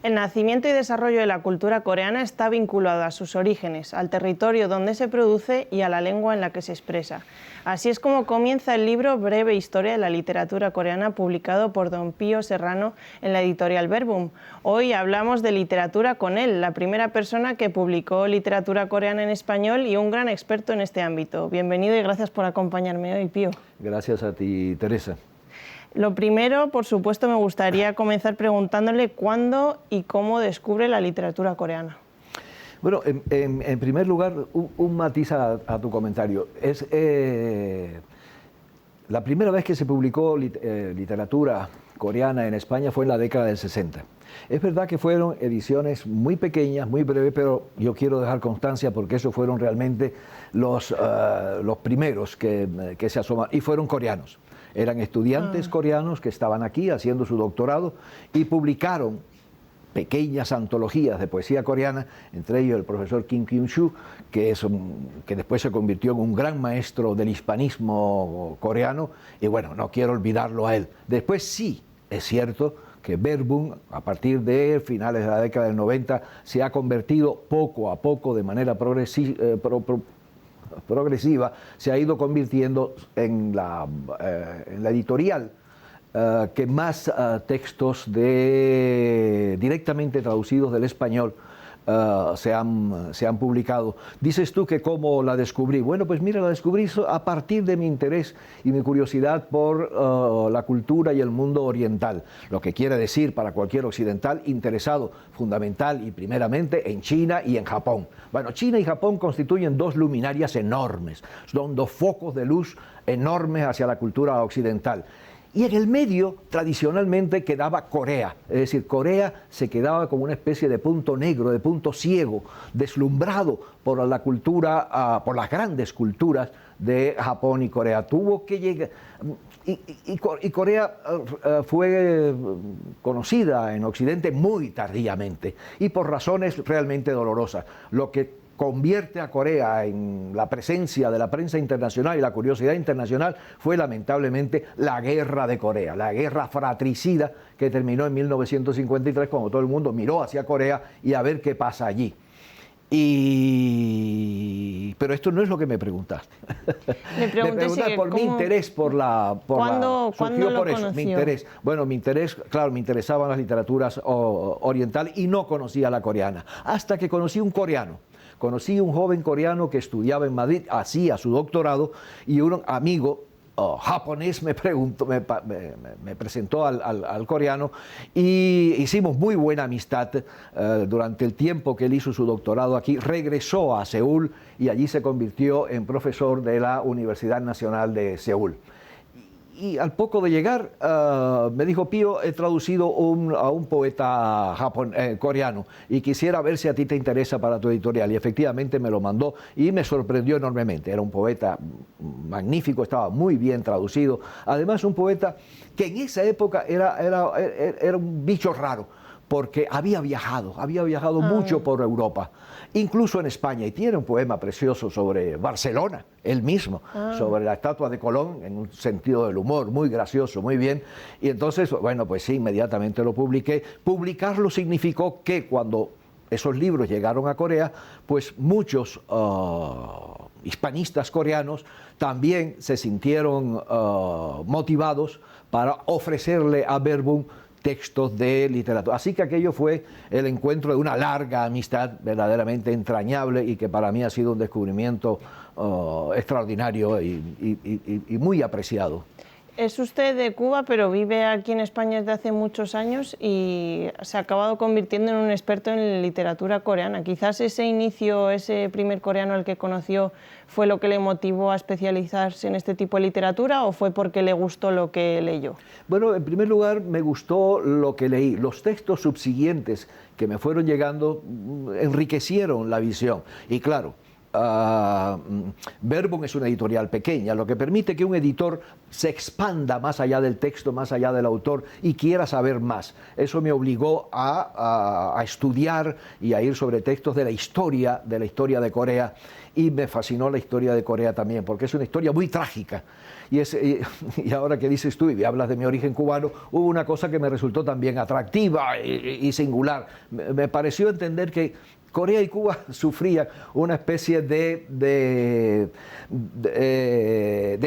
El nacimiento y desarrollo de la cultura coreana está vinculado a sus orígenes, al territorio donde se produce y a la lengua en la que se expresa. Así es como comienza el libro Breve Historia de la Literatura Coreana, publicado por don Pío Serrano en la editorial Verbum. Hoy hablamos de literatura con él, la primera persona que publicó literatura coreana en español y un gran experto en este ámbito. Bienvenido y gracias por acompañarme hoy, Pío. Gracias a ti, Teresa. Lo primero, por supuesto, me gustaría comenzar preguntándole cuándo y cómo descubre la literatura coreana. Bueno, en primer lugar, un matiz a tu comentario. La primera vez que se publicó literatura coreana en España fue en la década del 60. Es verdad que fueron ediciones muy pequeñas, muy breves, pero yo quiero dejar constancia porque esos fueron realmente los primeros que se asomaron, y fueron coreanos. Eran estudiantes coreanos que estaban aquí haciendo su doctorado y publicaron pequeñas antologías de poesía coreana, entre ellos el profesor Kim Kyung-soo, que después se convirtió en un gran maestro del hispanismo coreano, y bueno, no quiero olvidarlo a él. Después sí, es cierto que Verbum, a partir de finales de la década del 90, se ha convertido poco a poco, de manera progresiva, se ha ido convirtiendo en la editorial que más textos directamente traducidos del español se han publicado. Dices tú que cómo la descubrí. Bueno, pues mira, la descubrí a partir de mi interés y mi curiosidad por la cultura y el mundo oriental, lo que quiere decir para cualquier occidental interesado fundamental y primeramente en China y en Japón. Bueno, China y Japón constituyen dos luminarias enormes, son dos focos de luz enormes hacia la cultura occidental. Y en el medio, tradicionalmente, quedaba Corea. Es decir, Corea se quedaba como una especie de punto negro, de punto ciego, deslumbrado por la cultura, por las grandes culturas de Japón y Corea. Tuvo que llegar... Y Corea fue conocida en Occidente muy tardíamente y por razones realmente dolorosas. Lo que convierte a Corea en la presencia de la prensa internacional y la curiosidad internacional fue lamentablemente la guerra de Corea, la guerra fratricida que terminó en 1953 cuando todo el mundo miró hacia Corea y a ver qué pasa allí. Pero esto no es lo que me preguntaste. Le pregunté por mi interés ¿Cuándo lo conoció? Mi interés. Bueno, mi interés, claro, me interesaban las literaturas orientales y no conocía la coreana, hasta que conocí un coreano. Conocí un joven coreano que estudiaba en Madrid, hacía su doctorado, y un amigo japonés me presentó al coreano y hicimos muy buena amistad durante el tiempo que él hizo su doctorado aquí. Regresó a Seúl y allí se convirtió en profesor de la Universidad Nacional de Seúl. Y al poco de llegar me dijo: Pío, he traducido a un poeta coreano y quisiera ver si a ti te interesa para tu editorial. Y efectivamente me lo mandó y me sorprendió enormemente. Era un poeta magnífico, estaba muy bien traducido. Además, un poeta que en esa época era un bicho raro, porque había viajado mucho por Europa, incluso en España, y tiene un poema precioso sobre Barcelona, él mismo, sobre la estatua de Colón, en un sentido del humor, muy gracioso, muy bien, y entonces, bueno, pues sí, inmediatamente lo publiqué. Publicarlo significó que cuando esos libros llegaron a Corea, pues muchos hispanistas coreanos también se sintieron motivados para ofrecerle a Verbum textos de literatura. Así que aquello fue el encuentro de una larga amistad verdaderamente entrañable y que para mí ha sido un descubrimiento extraordinario y muy apreciado. Es usted de Cuba, pero vive aquí en España desde hace muchos años y se ha acabado convirtiendo en un experto en literatura coreana. Quizás ese inicio, ese primer coreano al que conoció, fue lo que le motivó a especializarse en este tipo de literatura, ¿o fue porque le gustó lo que leyó? Bueno, en primer lugar me gustó lo que leí. Los textos subsiguientes que me fueron llegando enriquecieron la visión. Y claro, Verbum es una editorial pequeña, lo que permite que un editor se expanda más allá del texto, más allá del autor y quiera saber más. Eso me obligó a estudiar y a ir sobre textos de la historia de Corea, y me fascinó la historia de Corea también, porque es una historia muy trágica. Y ahora que dices tú y hablas de mi origen cubano, hubo una cosa que me resultó también atractiva y singular. Me pareció entender que Corea y Cuba sufrían una especie de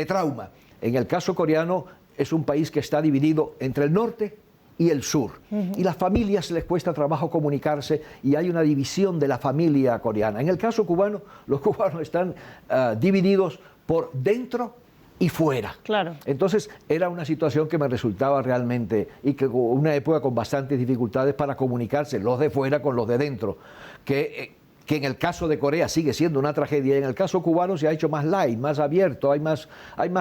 trauma. En el caso coreano es un país que está dividido entre el norte y el sur. Y las familias les cuesta trabajo comunicarse y hay una división de la familia coreana. En el caso cubano, los cubanos están divididos por dentro y fuera. Claro. Entonces era una situación que me resultaba realmente, y que una época con bastantes dificultades para comunicarse los de fuera con los de dentro, que en el caso de Corea sigue siendo una tragedia, y en el caso cubano se ha hecho más light, más abierto, hay más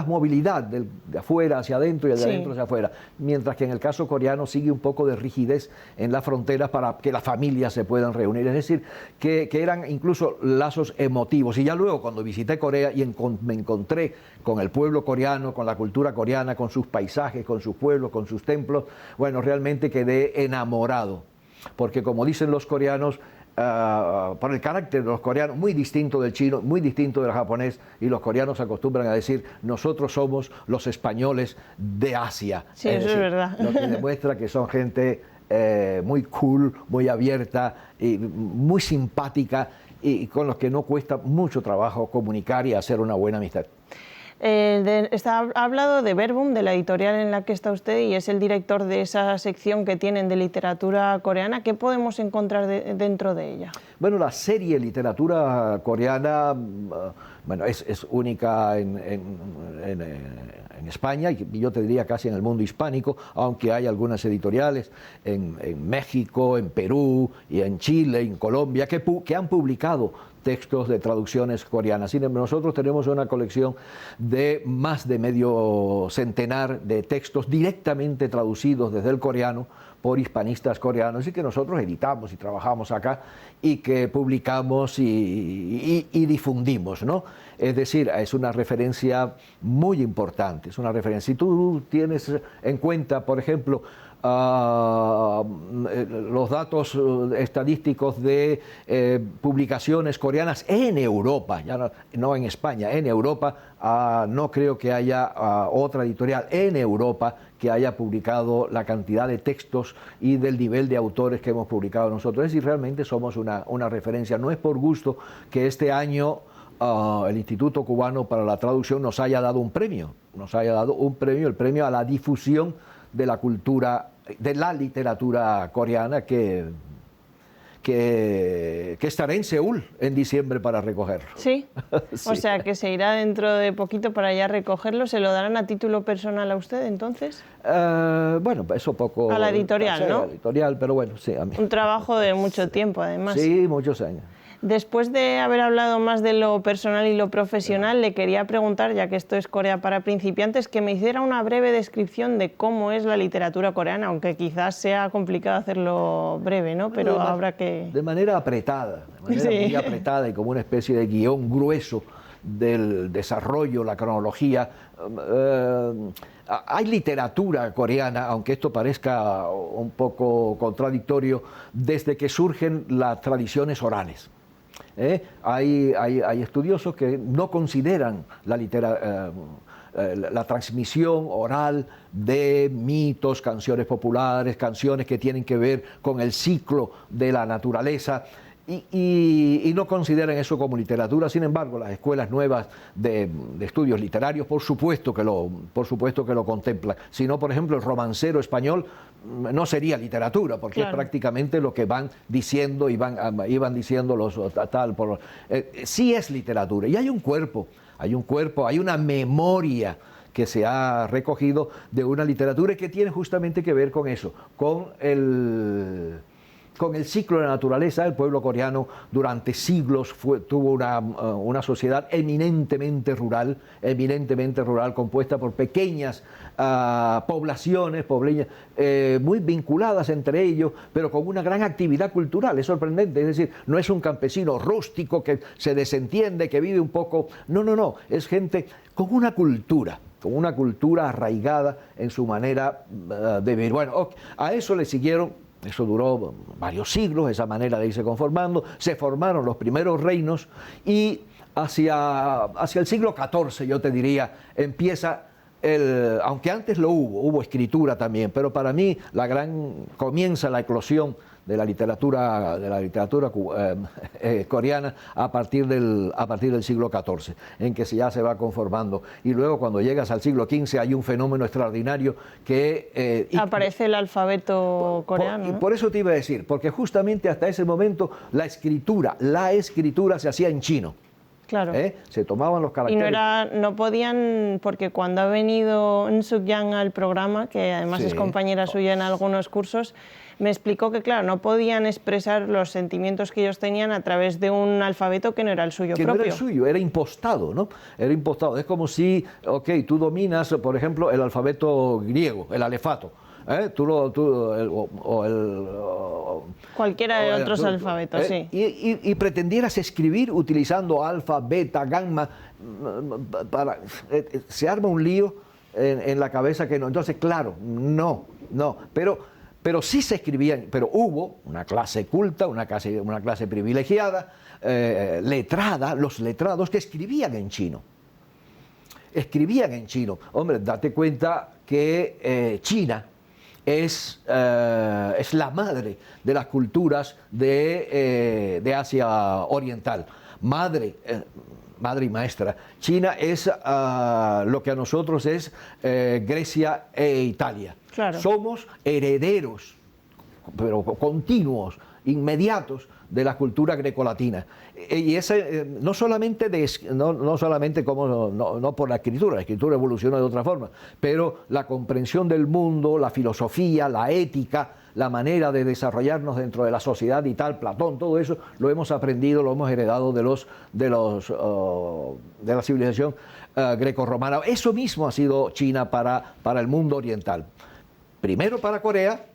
movilidad de afuera hacia adentro y de adentro hacia afuera, mientras que en el caso coreano sigue un poco de rigidez en las fronteras para que las familias se puedan reunir, es decir, que eran incluso lazos emotivos. Y ya luego cuando visité Corea y me encontré con el pueblo coreano, con la cultura coreana, con sus paisajes, con sus pueblos, con sus templos, bueno, realmente quedé enamorado, porque como dicen los coreanos, por el carácter de los coreanos, muy distinto del chino, muy distinto del japonés, y los coreanos acostumbran a decir, nosotros somos los españoles de Asia. Sí, eso es verdad. Lo que demuestra que son gente muy cool, muy abierta, y muy simpática, y con los que no cuesta mucho trabajo comunicar y hacer una buena amistad. Ha hablado de Verbum, de la editorial en la que está usted, y es el director de esa sección que tienen de literatura coreana. ¿Qué podemos encontrar dentro de ella? Bueno, la serie literatura coreana, bueno, es única en España, y yo te diría casi en el mundo hispánico, aunque hay algunas editoriales en México, en Perú, y en Chile, en Colombia, que han publicado textos de traducciones coreanas. Sin embargo, nosotros tenemos una colección de más de medio centenar de textos directamente traducidos desde el coreano por hispanistas coreanos, y que nosotros editamos y trabajamos acá y que publicamos y difundimos, ¿no? Es decir, es una referencia muy importante, es una referencia. Si tú tienes en cuenta, por ejemplo, los datos estadísticos de publicaciones coreanas en Europa, ya no en España, en Europa, no creo que haya otra editorial en Europa que haya publicado la cantidad de textos y del nivel de autores que hemos publicado nosotros. Es decir, realmente somos una referencia. No es por gusto que este año el Instituto Cubano para la Traducción nos haya dado un premio, el premio a la difusión de la cultura, de la literatura coreana, que estará en Seúl en diciembre para recogerlo. ¿Sí? Sí. O sea, que se irá dentro de poquito para ya recogerlo. ¿Se lo darán a título personal a usted, entonces? Bueno, eso poco... A la editorial, ¿no? A la editorial, pero bueno, sí, a mí. Un trabajo de mucho tiempo, además. Sí, muchos años. Después de haber hablado más de lo personal y lo profesional, le quería preguntar, ya que esto es Corea para principiantes, que me hiciera una breve descripción de cómo es la literatura coreana, aunque quizás sea complicado hacerlo breve, ¿no? Pero habrá que... De manera apretada, muy apretada, y como una especie de guión grueso del desarrollo, la cronología. Hay literatura coreana, aunque esto parezca un poco contradictorio, desde que surgen las tradiciones orales. Hay estudiosos que no consideran la transmisión oral de mitos, canciones populares, canciones que tienen que ver con el ciclo de la naturaleza, y no consideran eso como literatura. Sin embargo, las escuelas nuevas de estudios literarios, por supuesto que lo contemplan. Si no, por ejemplo, el romancero español no sería literatura, porque claro, es prácticamente lo que van diciendo y van diciendo los tal. Sí es literatura, y hay un cuerpo, hay una memoria que se ha recogido de una literatura que tiene justamente que ver con eso, con con el ciclo de la naturaleza. El pueblo coreano durante siglos tuvo una sociedad eminentemente rural, compuesta por pequeñas poblaciones muy vinculadas entre ellos, pero con una gran actividad cultural. Es sorprendente, es decir, no es un campesino rústico que se desentiende, que vive un poco, no, es gente con una cultura arraigada en su manera de vivir. Bueno, a eso le siguieron, eso duró varios siglos, esa manera de irse conformando, se formaron los primeros reinos y hacia el siglo XIV, yo te diría, empieza aunque antes hubo escritura también, pero para mí comienza la eclosión de la literatura coreana a partir del siglo XIV, en que ya se va conformando. Y luego cuando llegas al siglo XV hay un fenómeno extraordinario que... aparece el alfabeto coreano. Y por eso te iba a decir, porque justamente hasta ese momento la escritura se hacía en chino. Claro. Se tomaban los caracteres. Y no podían, porque cuando ha venido Eun-Suk Yang al programa, que además es compañera suya en algunos cursos, me explicó que, claro, no podían expresar los sentimientos que ellos tenían a través de un alfabeto que no era el suyo propio. No era el suyo, era impostado, ¿no? Era impostado. Es como si, tú dominas, por ejemplo, el alfabeto griego, el alefato. Cualquiera de otros alfabetos, sí. Y pretendieras escribir utilizando alfa, beta, gamma, se arma un lío en la cabeza que no. Entonces, claro, no, pero sí se escribían, pero hubo una clase culta, una clase privilegiada, letrada, los letrados que escribían en chino. Hombre, date cuenta que China es la madre de las culturas de Asia Oriental, madre y maestra. China es lo que a nosotros es Grecia e Italia. Claro. Somos herederos, pero continuos, inmediatos de la cultura grecolatina. Y ese no solamente no por la escritura evoluciona de otra forma, pero la comprensión del mundo, la filosofía, la ética, la manera de desarrollarnos dentro de la sociedad y tal, Platón, todo eso lo hemos aprendido, lo hemos heredado de la civilización grecorromana. Eso mismo ha sido China para el mundo oriental. Primero para Corea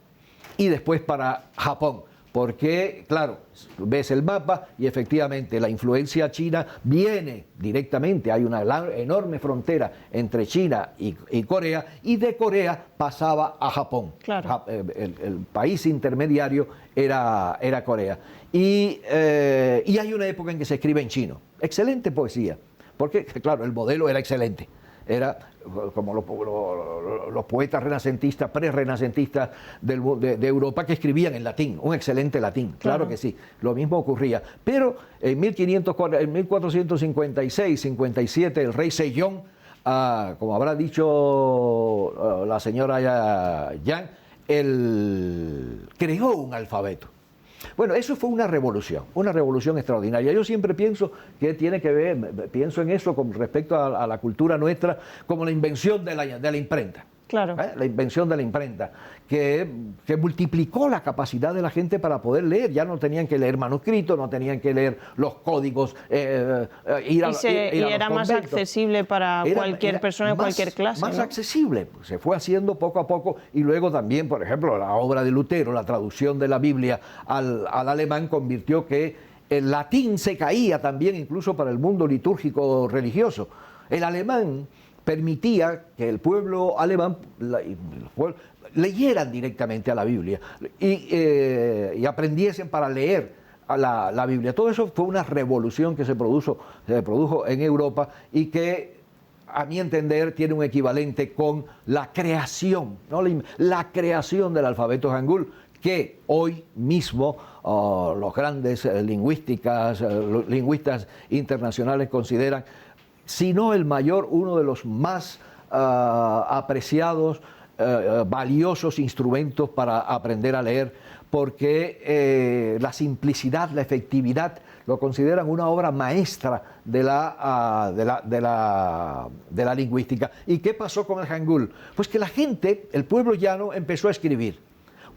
y después para Japón. Porque, claro, ves el mapa y efectivamente la influencia china viene directamente, hay una enorme frontera entre China y Corea, y de Corea pasaba a Japón. Claro. El país intermediario era Corea. Y hay una época en que se escribe en chino. Excelente poesía, porque, claro, el modelo era excelente. Era como los poetas renacentistas, pre-renacentistas de Europa que escribían en latín, un excelente latín, claro que sí, lo mismo ocurría. Pero en 1456-57 el rey Sejong, como habrá dicho la señora Yang, creó un alfabeto. Bueno, eso fue una revolución extraordinaria. Yo siempre pienso que tiene que ver, pienso en eso con respecto a la cultura nuestra, como la invención de la imprenta. Claro. La invención de la imprenta, que multiplicó la capacidad de la gente para poder leer. Ya no tenían que leer manuscritos, no tenían que leer los códigos, y era más accesible para cualquier persona de cualquier clase. Más accesible, se fue haciendo poco a poco, y luego también, por ejemplo, la obra de Lutero, la traducción de la Biblia al alemán, convirtió que el latín se caía también incluso para el mundo litúrgico religioso. El alemán permitía que el pueblo alemán leyeran directamente a la Biblia y aprendiesen para leer a la Biblia. Todo eso fue una revolución que se produjo en Europa y que, a mi entender, tiene un equivalente con la creación, ¿no? La creación del alfabeto Hangul, que hoy mismo los grandes lingüistas internacionales consideran, si no el mayor, uno de los más apreciados, valiosos instrumentos para aprender a leer, porque la simplicidad, la efectividad, lo consideran una obra maestra de la lingüística. ¿Y qué pasó con el Hangul? Pues que la gente, el pueblo llano, empezó a escribir.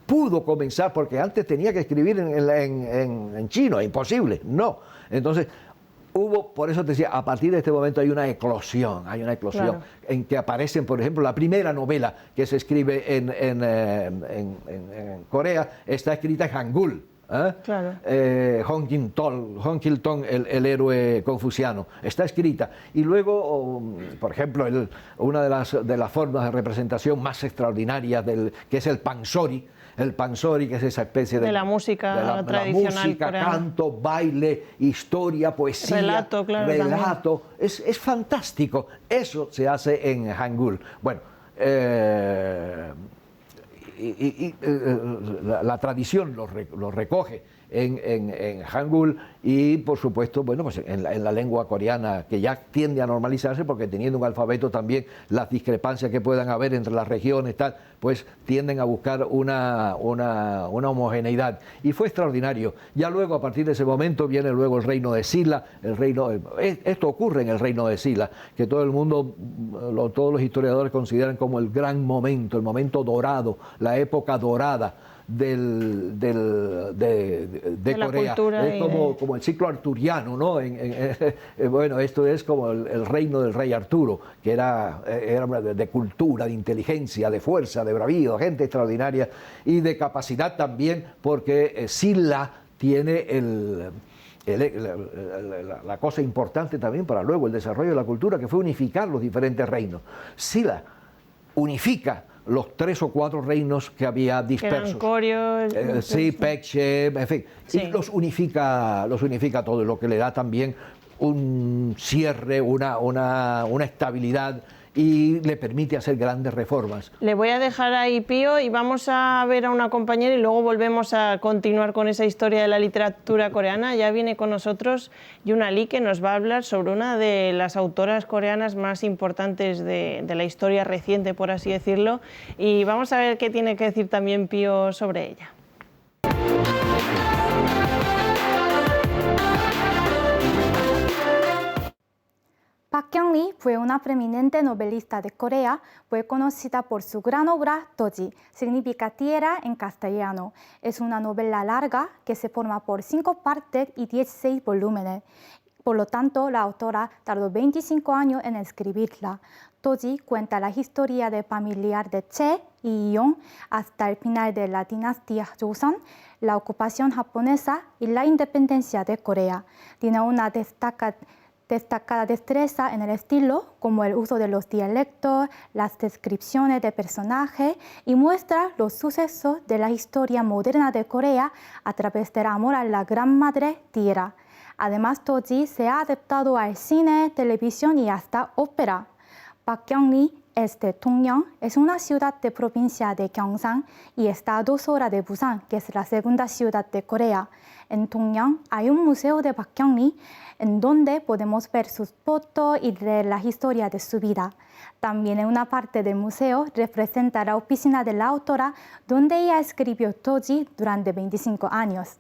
pudo comenzar, porque antes tenía que escribir en chino, imposible, no. Entonces, por eso te decía, a partir de este momento hay una eclosión Claro. en que aparecen, por ejemplo, la primera novela que se escribe en Corea está escrita en Hangul. Claro. Hong Kil-tong, el héroe confuciano, está escrita. Y luego, por ejemplo, una de las formas de representación más extraordinarias que es el pansori, que es esa especie de la música tradicional la música, coreana. canto, baile, historia, poesía, Relato, claro, relato. Es fantástico. Eso se hace en Hangul. Bueno, la tradición lo recoge en Hangul y, por supuesto, bueno, pues en la lengua coreana, que ya tiende a normalizarse, porque teniendo un alfabeto también, las discrepancias que puedan haber entre las regiones, tal, pues tienden a buscar una homogeneidad. Y fue extraordinario. Ya luego, a partir de ese momento, viene luego el reino de Silla. Esto ocurre en el reino de Silla, que todo el mundo, todos los historiadores consideran como el gran momento, el momento dorado, la época dorada de Corea. Es como el ciclo arturiano, ¿no? Bueno, esto es como el reino del rey Arturo, que era de cultura, de inteligencia, de fuerza, de bravío, gente extraordinaria y de capacidad también, porque Silla tiene la cosa importante también para luego el desarrollo de la cultura, que fue unificar los diferentes reinos. Silla unifica los 3 o 4 reinos que había dispersos. Goryeo, sí, Paekche, en fin, sí. Y los unifica todos, lo que le da también un cierre, una estabilidad, y le permite hacer grandes reformas. Le voy a dejar ahí, Pío, y vamos a ver a una compañera y luego volvemos a continuar con esa historia de la literatura coreana. Ya viene con nosotros Yuna Lee, que nos va a hablar sobre una de las autoras coreanas más importantes de la historia reciente, por así decirlo, y vamos a ver qué tiene que decir también Pío sobre ella. Park Kyung-lee fue una preeminente novelista de Corea. Fue conocida por su gran obra Toji, significa tierra en castellano. Es una novela larga que se forma por 5 partes y 16 volúmenes. Por lo tanto, la autora tardó 25 años en escribirla. Toji cuenta la historia del familiar de Che y Yeon hasta el final de la dinastía Joseon, la ocupación japonesa y la independencia de Corea. Tiene una destacada destreza en el estilo, como el uso de los dialectos, las descripciones de personajes, y muestra los sucesos de la historia moderna de Corea a través del amor a la gran madre tierra. Además, Toji se ha adaptado al cine, televisión y hasta ópera. Park Kyung-lee es de Dongyeong, es una ciudad de provincia de Gyeongsang y está a 2 horas de Busan, que es la segunda ciudad de Corea. En Dongyeong hay un museo de Park Kyung-lee en donde podemos ver sus fotos y leer la historia de su vida. También en una parte del museo representa la oficina de la autora, donde ella escribió Toji durante 25 años.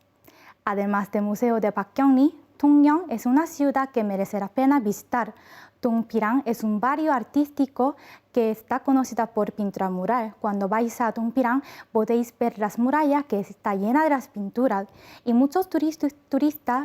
Además del museo de Park Kyung-lee, Dongyeong es una ciudad que merece la pena visitar. Dongpirang es un barrio artístico que está conocida por pintura mural. Cuando vais a Dongpirang podéis ver las murallas que está llena de las pinturas. Y muchos turistas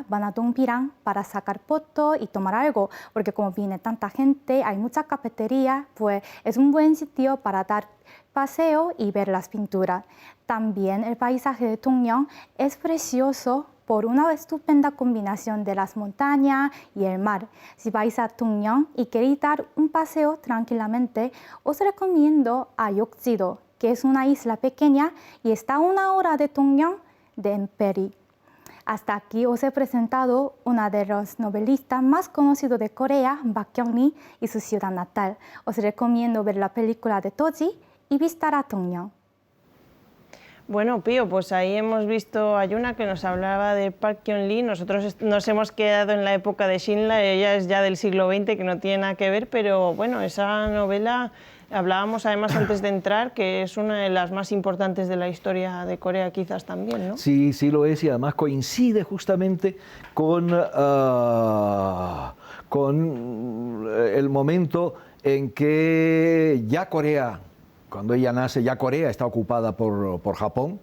van a Dongpirang para sacar fotos y tomar algo, porque como viene tanta gente, hay muchas cafeterías, pues es un buen sitio para dar paseo y ver las pinturas. También el paisaje de Dongyeong es precioso por una estupenda combinación de las montañas y el mar. Si vais a Dongyeong y queréis dar un paseo tranquilamente, os recomiendo a Yeokjido, que es una isla pequeña y está a 1 hora de Dongyeong de Emperi. Hasta aquí os he presentado una de los novelistas más conocidos de Corea, Park Kyung-lee, y su ciudad natal. Os recomiendo ver la película de Toji y visitar a Dongyeong. Bueno, Pío, pues ahí hemos visto a Yuna, que nos hablaba de Park Kyung-lee. Nosotros nos hemos quedado en la época de Shinla, ella es ya del siglo XX, que no tiene nada que ver, pero bueno, esa novela, hablábamos además antes de entrar, que es una de las más importantes de la historia de Corea quizás también, ¿no? Sí, sí lo es, y además coincide justamente con el momento en que ya Corea, cuando ella nace, ya Corea está ocupada por Japón,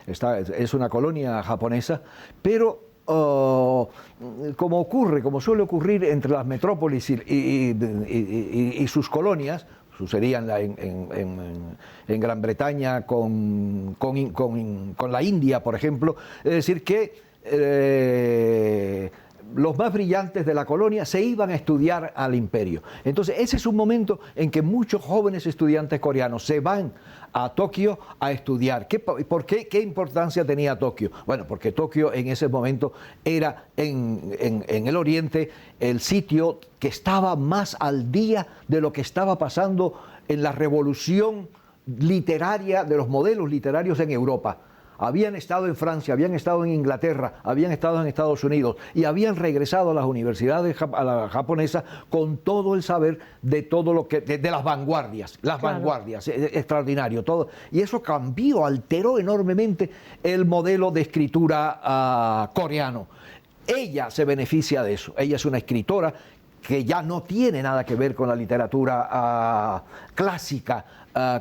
es una colonia japonesa, pero como suele ocurrir entre las metrópolis y sus colonias, sucedía en Gran Bretaña con la India, por ejemplo, es decir, que los más brillantes de la colonia se iban a estudiar al imperio. Entonces, ese es un momento en que muchos jóvenes estudiantes coreanos se van a Tokio a estudiar. ¿Por qué? ¿Qué importancia tenía Tokio? Bueno, porque Tokio en ese momento era en el oriente el sitio que estaba más al día de lo que estaba pasando en la revolución literaria, de los modelos literarios en Europa. Habían estado en Francia, habían estado en Inglaterra, habían estado en Estados Unidos y habían regresado a las universidades japonesas con todo el saber de todo lo que de las vanguardias, vanguardias, extraordinario todo. Y eso cambió, alteró enormemente el modelo de escritura coreano. Ella se beneficia de eso. Ella es una escritora que ya no tiene nada que ver con la literatura clásica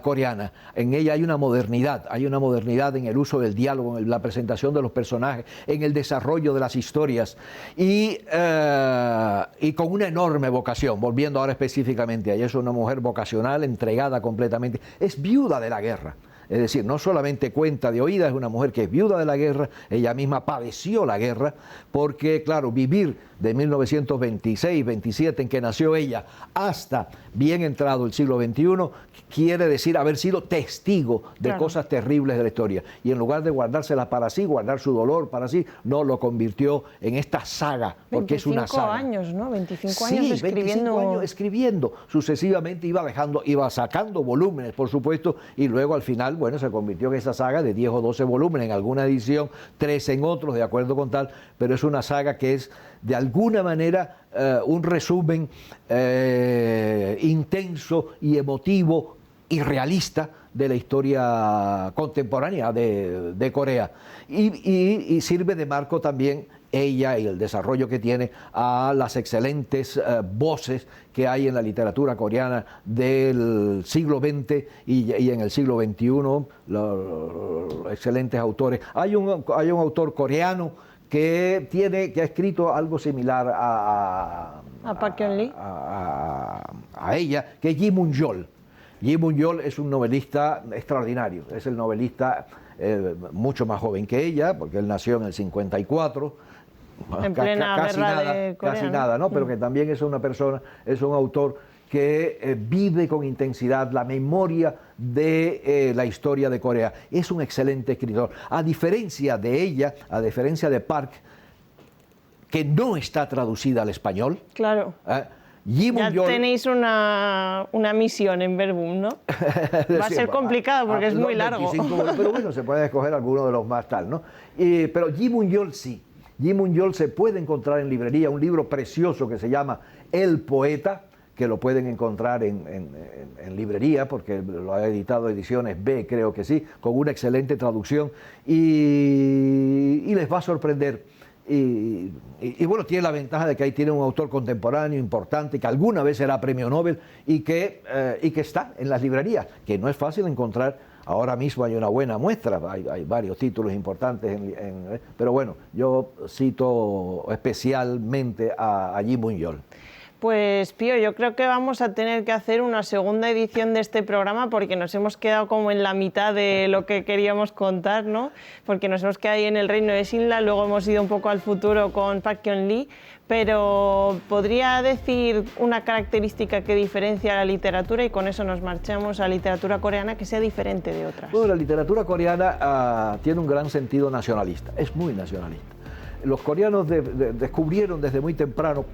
coreana. En ella hay una modernidad en el uso del diálogo, en la presentación de los personajes, en el desarrollo de las historias y con una enorme vocación. Volviendo ahora específicamente a ella, es una mujer vocacional, entregada completamente. Es viuda de la guerra. Es decir, no solamente cuenta de oídas, es una mujer que es viuda de la guerra, ella misma padeció la guerra, porque, claro, vivir de 1926-27, en que nació ella, hasta bien entrado el siglo XXI, quiere decir haber sido testigo de cosas terribles de la historia. Y en lugar de guardársela para sí, guardar su dolor para sí, no, lo convirtió en esta saga, porque es una saga. 25 años, ¿no? 25 años escribiendo. 25 años escribiendo. Sucesivamente iba sacando volúmenes, por supuesto, y luego al final, bueno, se convirtió en esa saga de 10 o 12 volúmenes, en alguna edición, 13 en otros, de acuerdo con tal, pero es una saga que es, de alguna manera, un resumen intenso y emotivo y realista de la historia contemporánea de Corea. Y sirve de marco también ella y el desarrollo que tiene a las excelentes voces que hay en la literatura coreana del siglo XX y en el siglo XXI, los excelentes autores. Hay un autor coreano que ha escrito algo similar a Park Hyun-lee, a ella, que es Lee Mun-yeol. Lee Mun-yeol es un novelista extraordinario, es el novelista mucho más joven que ella, porque él nació en el 54, en plena guerra de Corea, casi nada, ¿no? Pero que también es una persona, es un autor que vive con intensidad la memoria de la historia de Corea. Es un excelente escritor. A diferencia de ella, a diferencia de Park, que no está traducida al español. Claro. Ya tenéis una misión en Verbum, ¿no? Va a ser complicado porque es muy largo. 25, pero bueno, se puede escoger alguno de los más tal, ¿no? Pero Lee Mun-yeol sí. Lee Mun-yeol se puede encontrar en librería, un libro precioso que se llama El Poeta, que lo pueden encontrar en librería, porque lo ha editado Ediciones B, creo que sí, con una excelente traducción, y les va a sorprender. Y bueno, tiene la ventaja de que ahí tiene un autor contemporáneo importante, que alguna vez será premio Nobel, y que está en las librerías, que no es fácil encontrar. Ahora mismo hay una buena muestra, hay varios títulos importantes, pero bueno, yo cito especialmente a Lee Mun-yeol. Pues Pío, yo creo que vamos a tener que hacer una segunda edición de este programa porque nos hemos quedado como en la mitad de lo que queríamos contar, ¿no? Porque nos hemos quedado ahí en el reino de Sinla, luego hemos ido un poco al futuro con Park Hyun-lee, pero ¿podría decir una característica que diferencia a la literatura, y con eso nos marchamos a la literatura coreana, que sea diferente de otras? Bueno, la literatura coreana tiene un gran sentido nacionalista, es muy nacionalista. Los coreanos descubrieron desde muy temprano,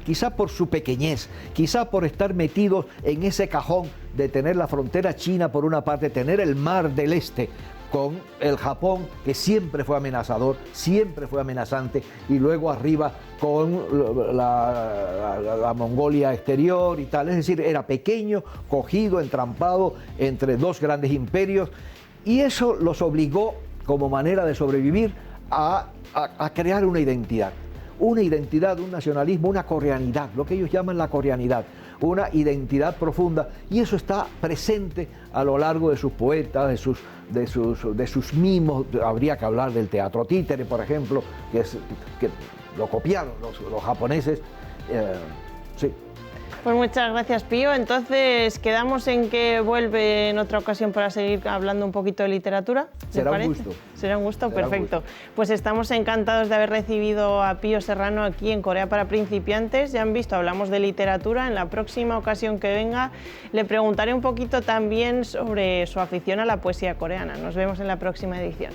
quizá por su pequeñez, quizá por estar metidos en ese cajón de tener la frontera china por una parte, tener el mar del este con el Japón, que siempre fue amenazador, siempre fue amenazante, y luego arriba con la Mongolia exterior y tal. Es decir, era pequeño, cogido, entrampado entre dos grandes imperios, y eso los obligó, como manera de sobrevivir, a crear una identidad, un nacionalismo, una coreanidad, lo que ellos llaman la coreanidad, una identidad profunda, y eso está presente a lo largo de sus poetas, de sus mimos. Habría que hablar del teatro títere, por ejemplo, que lo copiaron los japoneses. Sí. Pues muchas gracias, Pío. Entonces, quedamos en que vuelve en otra ocasión para seguir hablando un poquito de literatura. Será un gusto. Será un gusto, Será perfecto. un gusto. Pues estamos encantados de haber recibido a Pío Serrano aquí en Corea para Principiantes. Ya han visto, hablamos de literatura. En la próxima ocasión que venga, le preguntaré un poquito también sobre su afición a la poesía coreana. Nos vemos en la próxima edición.